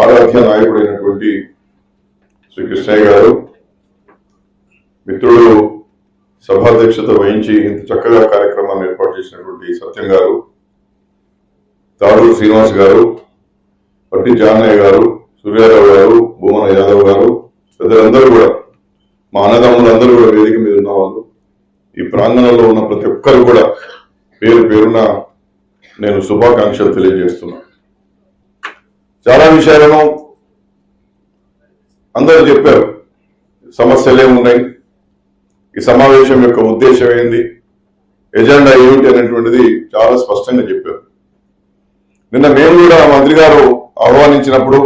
ఆరాధ్య నాయకుడైనటువంటి శ్రీ కృష్ణయ్య గారు, మిత్రుడు సభాధ్యక్షత వహించి ఇంత చక్కగా కార్యక్రమాన్ని ఏర్పాటు చేసినటువంటి సత్యం గారు, తాడూరు శ్రీనివాస్ గారు, పట్టి జానయ్య గారు, సూర్యారావు గారు, భూమన యాదవ్ గారు, పెద్దలందరూ కూడా, మా అన్నదమ్ములందరూ కూడా వేదిక మీద ఉన్న వాళ్ళు, ఈ ప్రాంగణంలో ఉన్న ప్రతి ఒక్కరు కూడా పేరు పేరున నేను శుభాకాంక్షలు తెలియజేస్తున్నా. చాలా విషయాలను అందరూ చెప్పారు, సమస్యలు ఏమున్నాయి, ఈ సమావేశం యొక్క ఉద్దేశం ఏంది, ఎజెండా ఏమిటి అనేటువంటిది చాలా స్పష్టంగా చెప్పారు. నిన్న మేము కూడా మంత్రి గారు ఆహ్వానించినప్పుడు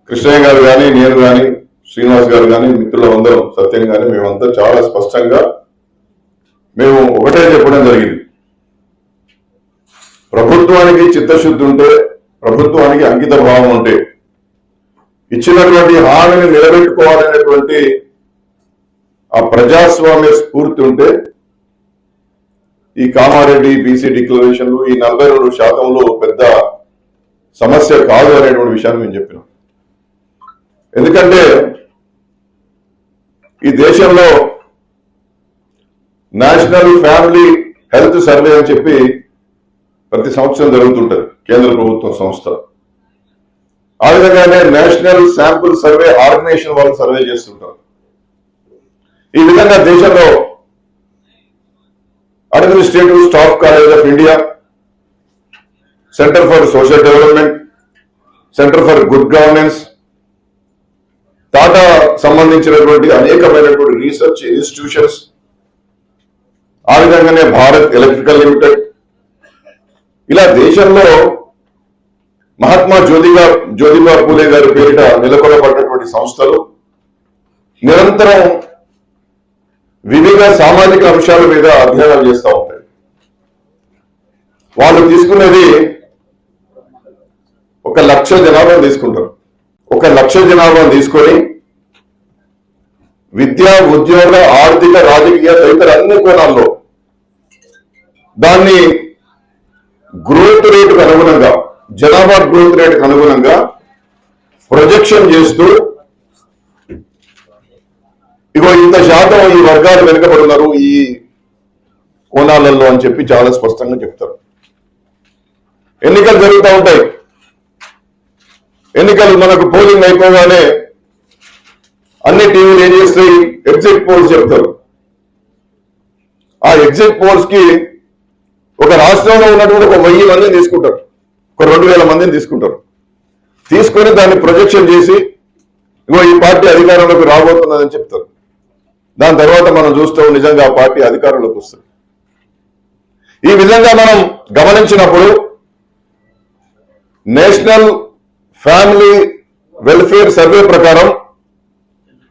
కృష్ణయ్య గారు కానీ, నేను కానీ, శ్రీనివాస్ గారు కానీ, మిత్రులందరం, సత్యం కానీ, మేమంతా చాలా స్పష్టంగా మేము ఒకటే చెప్పడం జరిగింది. ప్రభుత్వానికి చిత్తశుద్ధి ఉంటే, ప్రభుత్వానికి అంకిత భావం ఉంటే, ఇచ్చినటువంటి హామీని నిలబెట్టుకోవాలనేటువంటి ఆ ప్రజాస్వామ్య స్ఫూర్తి ఉంటే ఈ కామారెడ్డి బీసీ డిక్లరేషన్లు, ఈ 42% పెద్ద సమస్య కాదు అనేటువంటి విషయాన్ని మేము చెప్పినాం. ఎందుకంటే ఈ దేశంలో నేషనల్ ఫ్యామిలీ హెల్త్ సర్వే అని చెప్పి ప్రతి సంవత్సరం జరుగుతుంటది, కేంద్ర ప్రభుత్వ సంస్థ. ఆ విధంగానే నేషనల్ శాంపుల్ సర్వే ఆర్గనైజేషన్ వాళ్ళు సర్వే చేస్తుంటారు. ఈ విధంగా దేశంలో administrative staff college of India, centre for social development, centre for good governance, Tata సంబంధించినటువంటి అనేకమైనటువంటి రీసెర్చ్ ఇన్స్టిట్యూషన్స్, ఆ విధంగానే భారత్ ఎలక్ట్రికల్ లిమిటెడ్, ఇలా దేశంలో మహాత్మా జ్యోతిబా పూలే గారి పేరిట నెలకొల్పబడినటువంటి సంస్థలు నిరంతరం వివిధ సామాజిక అంశాల మీద అధ్యయనాలు చేస్తూ ఉంటాయి. వాళ్ళు తీసుకునేది 1,00,000 జనాభాను తీసుకుంటారు. 1,00,000 జనాభాను తీసుకొని విద్య, ఉద్యోగ, ఆర్థిక, రాజకీయ తదితర అన్ని కోణాల్లో దాన్ని గ్రోత్ రేటుకు అనుగుణంగా, జనాభా గ్రోత్ రేటుకు అనుగుణంగా ప్రొజెక్షన్ చేస్తూ, ఇగో ఇంత శాతం ఈ వర్గాలు వెనుకబడున్నారు ఈ కోణాలలో అని చెప్పి చాలా స్పష్టంగా చెప్తారు. ఎన్నికలు జరుగుతూ ఉంటాయి. ఎన్నికలు మనకు పోలింగ్ అయిపోగానే అన్ని టీవీలు ఏం చేస్తాయి, ఎగ్జిట్ పోల్స్ చెప్తారు. ఆ ఎగ్జిట్ పోల్స్ కి ఒక రాష్ట్రంలో ఉన్నటువంటి 1000 మందిని తీసుకుంటారు, 2,000 మందిని తీసుకుంటారు. తీసుకొని దాన్ని ప్రొజెక్షన్ చేసి ఇగో ఈ పార్టీ అధికారంలోకి రాబోతున్నదని చెప్తారు. దాని తర్వాత మనం చూస్తాం నిజంగా ఆ పార్టీ అధికారంలోకి వస్తుంది. ఈ విధంగా మనం గమనించినప్పుడు నేషనల్ ఫ్యామిలీ వెల్ఫేర్ సర్వే ప్రకారం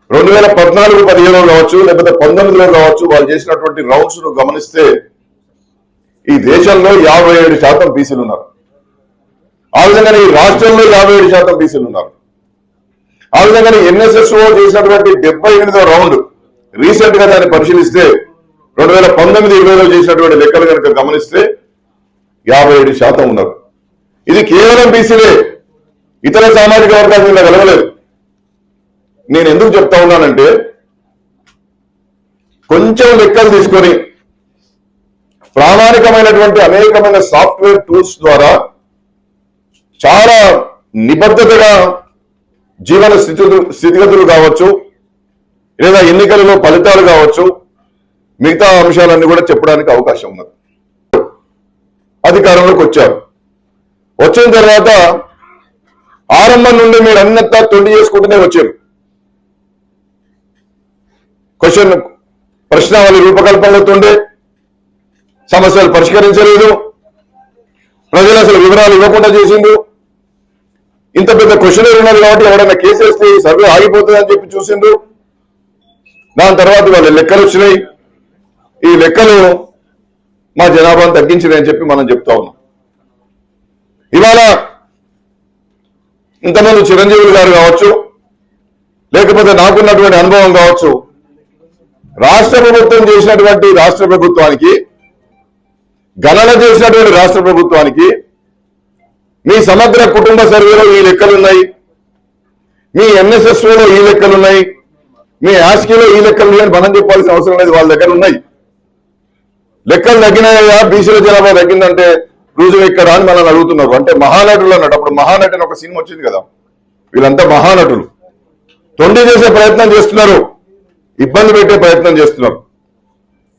2014-15 కావచ్చు, లేకపోతే 19లో కావచ్చు, వాళ్ళు చేసినటువంటి రౌండ్స్ ను గమనిస్తే ఈ దేశంలో 57% బీసీలు ఉన్నారు. ఆ విధంగానే ఈ రాష్ట్రంలో 57% బీసీలు ఉన్నారు. ఆ విధంగానే ఎన్ఎస్ఎస్ఓ చేసినటువంటి 78వ రౌండ్ రీసెంట్ గా దాన్ని పరిశీలిస్తే 2019-20లో చేసినటువంటి లెక్కలు కనుక గమనిస్తే 57% ఉన్నారు. ఇది కేవలం బీసీలే, ఇతర సామాజిక వర్గాల మీద కలగలేదు. నేను ఎందుకు చెప్తా ఉన్నానంటే, కొంచెం లెక్కలు తీసుకొని ప్రామాణికమైనటువంటి అనేకమైన సాఫ్ట్వేర్ టూల్స్ ద్వారా చాలా నిబద్ధతగా జీవన స్థితిగతులు కావచ్చు, లేదా ఎన్నికలలో ఫలితాలు కావచ్చు, మిగతా అంశాలన్నీ కూడా చెప్పడానికి అవకాశం ఉన్నది. అధికారంలోకి వచ్చారు. వచ్చిన తర్వాత ఆరంభం నుండి మీరు అన్నంతా తొండి చేసుకుంటూనే వచ్చారు. ప్రశ్నావళి రూపకల్పనలతోండే సమస్యలు పరిష్కరించలేదు, ప్రజలు అసలు వివరాలు ఇవ్వకుండా చేసిండు. ఇంత పెద్ద క్వశ్చనర్ ఉన్నది కాబట్టి ఎవరైనా కేసు వేస్తే ఈ సర్వే ఆగిపోతుందని చెప్పి చూసిండు. దాని తర్వాత వాళ్ళ లెక్కలు వచ్చినాయి. ఈ లెక్కలు మా జనాభాను తగ్గించినాయని చెప్పి మనం చెప్తా ఉన్నాం. ఇవాళ ఇంతమంది చిరంజీవులు గారు కావచ్చు, లేకపోతే నాకున్నటువంటి అనుభవం కావచ్చు, రాష్ట్ర ప్రభుత్వం చేసినటువంటి రాష్ట్ర ప్రభుత్వానికి, గణన చేసినటువంటి రాష్ట్ర ప్రభుత్వానికి మీ సమగ్ర కుటుంబ సర్వేలో ఈ లెక్కలు ఉన్నాయి, మీ ఎన్ఎస్ఎస్లో ఈ లెక్కలు ఉన్నాయి, మీ ఆస్కీలో ఈ లెక్కలు ఉన్నాయని మనం చెప్పాల్సిన అవసరం లేదు, వాళ్ళ దగ్గర ఉన్నాయి. లెక్కలు తగ్గినాయా, బీసీల జనాభా తగ్గిందంటే రుజువు ఇక్కడ అని మనల్ని అడుగుతున్నారు. అంటే మహానటులు అన్నట్టు. అప్పుడు మహానటి అని ఒక సినిమా వచ్చింది కదా, వీళ్ళంతా మహానటులు. తొండి చేసే ప్రయత్నం చేస్తున్నారు, ఇబ్బంది పెట్టే ప్రయత్నం చేస్తున్నారు.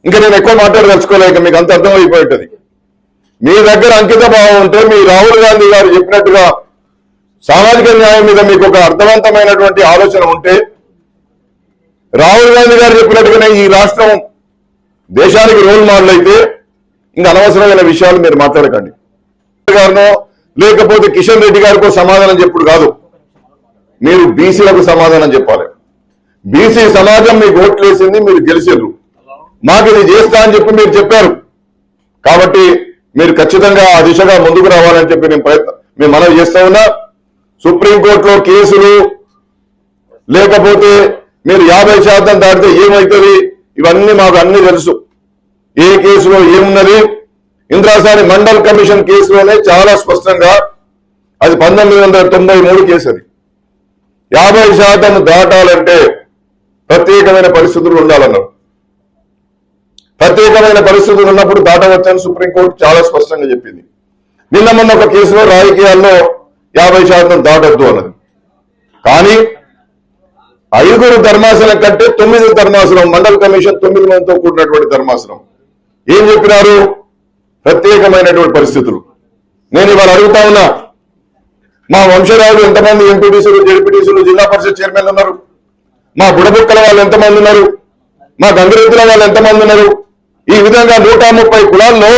ఇంకా నేను ఎక్కువ మాట్లాడదలుచుకోలేక మీకు అంత అర్థమైపోయింటది. మీ దగ్గర అంకిత భావం ఉంటే, మీ రాహుల్ గాంధీ గారు చెప్పినట్టుగా సామాజిక న్యాయం మీద మీకు ఒక అర్థవంతమైనటువంటి ఆలోచన ఉంటే, రాహుల్ గాంధీ గారు చెప్పినట్టుగానే ఈ రాష్ట్రం దేశానికి రోల్ మోడల్ అయితే ఇంకా అనవసరమైన విషయాలు మీరు మాట్లాడకండి. గారినో లేకపోతే కిషన్ రెడ్డి గారికో సమాధానం చెప్పుడు కాదు, మీరు బీసీలకు సమాధానం చెప్పాలి. బీసీ సమాజం మీకు ఓట్లు వేసింది, మీరు గెలిచారు, మాకు ఇది చేస్తా అని చెప్పి మీరు చెప్పారు. కాబట్టి మీరు ఖచ్చితంగా ఆ దిశగా ముందుకు రావాలని చెప్పి మేము మనవి చేస్తా ఉన్నా. సుప్రీంకోర్టులో కేసులు లేకపోతే మీరు 50% దాటితే ఏమవుతుంది, ఇవన్నీ మాకు అన్ని తెలుసు. ఏ కేసులో ఏమున్నది, ఇంద్రాసాని మండల్ కమిషన్ కేసులోనే చాలా స్పష్టంగా, అది 1993 కేసు, అది 50% దాటాలంటే ప్రత్యేకమైన పరిస్థితులు ఉండాలన్నారు. ప్రత్యేకమైన పరిస్థితులు ఉన్నప్పుడు దాటవచ్చని సుప్రీంకోర్టు చాలా స్పష్టంగా చెప్పింది. నిన్న మొన్న ఒక కేసులో రాజకీయాల్లో 50% దాటొద్దు అన్నది. కానీ 5 ధర్మాసనం కంటే 9 ధర్మాసనం, మండల్ కమిషన్ 9 మందితో కూడినటువంటి ధర్మాసనం ఏం చెప్పినారు, ప్రత్యేకమైనటువంటి పరిస్థితులు. నేను ఇవాళ అడుగుతా ఉన్నా, మా వంశరాజు ఎంతమంది ఎంపీటీసీలు, జెడ్పీటీసీలు, జిల్లా పరిషత్ చైర్మన్లు ఉన్నారు, మా బుడబుక్కల వాళ్ళు ఎంతమంది ఉన్నారు, మా గంగిరెద్దుల వాళ్ళు ఎంతమంది ఉన్నారు. ఈ విధంగా 130 కులాల్లో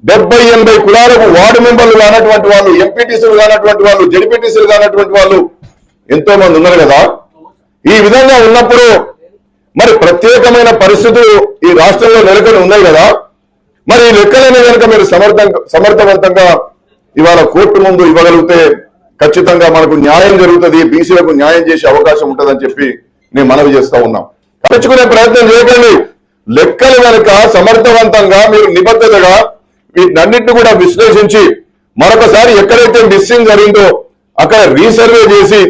70-80 కులాలకు వార్డు మెంబర్లు కానటువంటి వాళ్ళు, ఎంపీటీసీలు కానటువంటి వాళ్ళు, జెడ్పీటీసీలు కానటువంటి వాళ్ళు ఎంతో మంది ఉన్నారు కదా. ఈ విధంగా ఉన్నప్పుడు మరి ప్రత్యేకమైన పరిస్థితులు ఈ రాష్ట్రంలో నెలకొని ఉన్నాయి కదా. మరి ఈ లెక్కలని కనుక మీరు సమర్థవంతంగా ఇవాళ కోర్టు ముందు ఇవ్వగలిగితే ఖచ్చితంగా మనకు న్యాయం జరుగుతుంది, బీసీలకు న్యాయం చేసే అవకాశం ఉంటుందని చెప్పి నేను మనవి చేస్తా ఉన్నాం. తెచ్చుకునే ప్రయత్నం చేయకండి. లెక్కలు కనుక సమర్థవంతంగా మీరు నిబద్ధతగా వీటన్నిటిని కూడా విశ్లేషించి మరొకసారి ఎక్కడైతే మిస్సింగ్ జరిగిందో అక్కడ రీసర్వే చేసి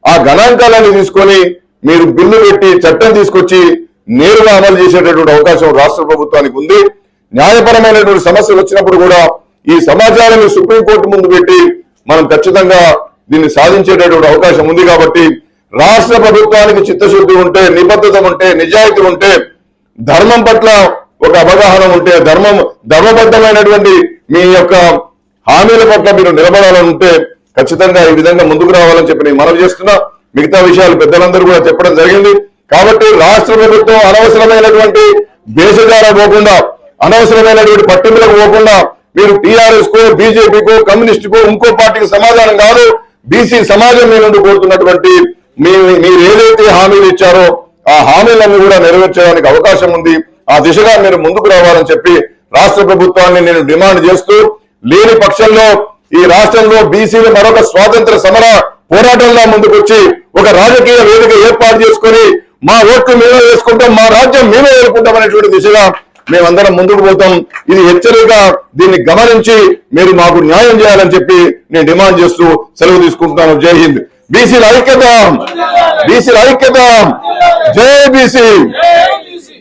ఆ గణాంకాలను తీసుకొని మీరు బిల్లు పెట్టి చట్టం తీసుకొచ్చి నేరుగా అమలు చేసేటటువంటి అవకాశం రాష్ట్ర ప్రభుత్వానికి ఉంది. న్యాయపరమైనటువంటి సమస్యలు వచ్చినప్పుడు కూడా ఈ సమాచారాన్ని సుప్రీంకోర్టు ముందు పెట్టి మనం ఖచ్చితంగా దీన్ని సాధించేటటువంటి అవకాశం ఉంది. కాబట్టి రాష్ట్ర ప్రభుత్వానికి చిత్తశుద్ధి ఉంటే, నిబద్ధత ఉంటే, నిజాయితీ ఉంటే, ధర్మం పట్ల ఒక అవగాహన ఉంటే, ధర్మబద్ధమైనటువంటి మీ యొక్క హామీల పట్ల మీరు నిలబడాలని ఉంటే ఖచ్చితంగా ఈ విధంగా ముందుకు రావాలని చెప్పి నేను మనవి చేస్తున్నా. మిగతా విషయాలు పెద్దలందరూ కూడా చెప్పడం జరిగింది. కాబట్టి రాష్ట్ర ప్రభుత్వం అనవసరమైనటువంటి దేశజాల పోకుండా, అనవసరమైనటువంటి పట్టింపులకు పోకుండా మీరు టీఆర్ఎస్ కో, బీజేపీకో, కమ్యూనిస్టుకో, ఇంకో పార్టీకి సమాధానం కాదు, బీసీ సమాజం మీ నుండి కోరుతున్నటువంటి మీరు ఏదైతే హామీలు ఇచ్చారో ఆ హామీలన్నీ కూడా నెరవేర్చడానికి అవకాశం ఉంది. ఆ దిశగా మీరు ముందుకు రావాలని చెప్పి రాష్ట్ర ప్రభుత్వాన్ని నేను డిమాండ్ చేస్తూ, లేని పక్షంలో ఈ రాష్ట్రంలో బీసీలు మరొక స్వాతంత్ర సమర పోరాటంలో ముందుకొచ్చి ఒక రాజకీయ వేదిక ఏర్పాటు చేసుకుని మా ఓట్లు మేమే వేసుకుంటాం, మా రాజ్యం మేమే వేసుకుంటాం అనేటువంటి దిశగా మేమందరం ముందుకు పోతాం. ఇది హెచ్చరిక, దీన్ని గమనించి మీరు మాకు న్యాయం చేయాలని చెప్పి నేను డిమాండ్ చేస్తూ సెలవు తీసుకుంటున్నాను. జై హింద్. బీసీల ఐక్యత, బీసీల ఐక్యత, జై బీసీ.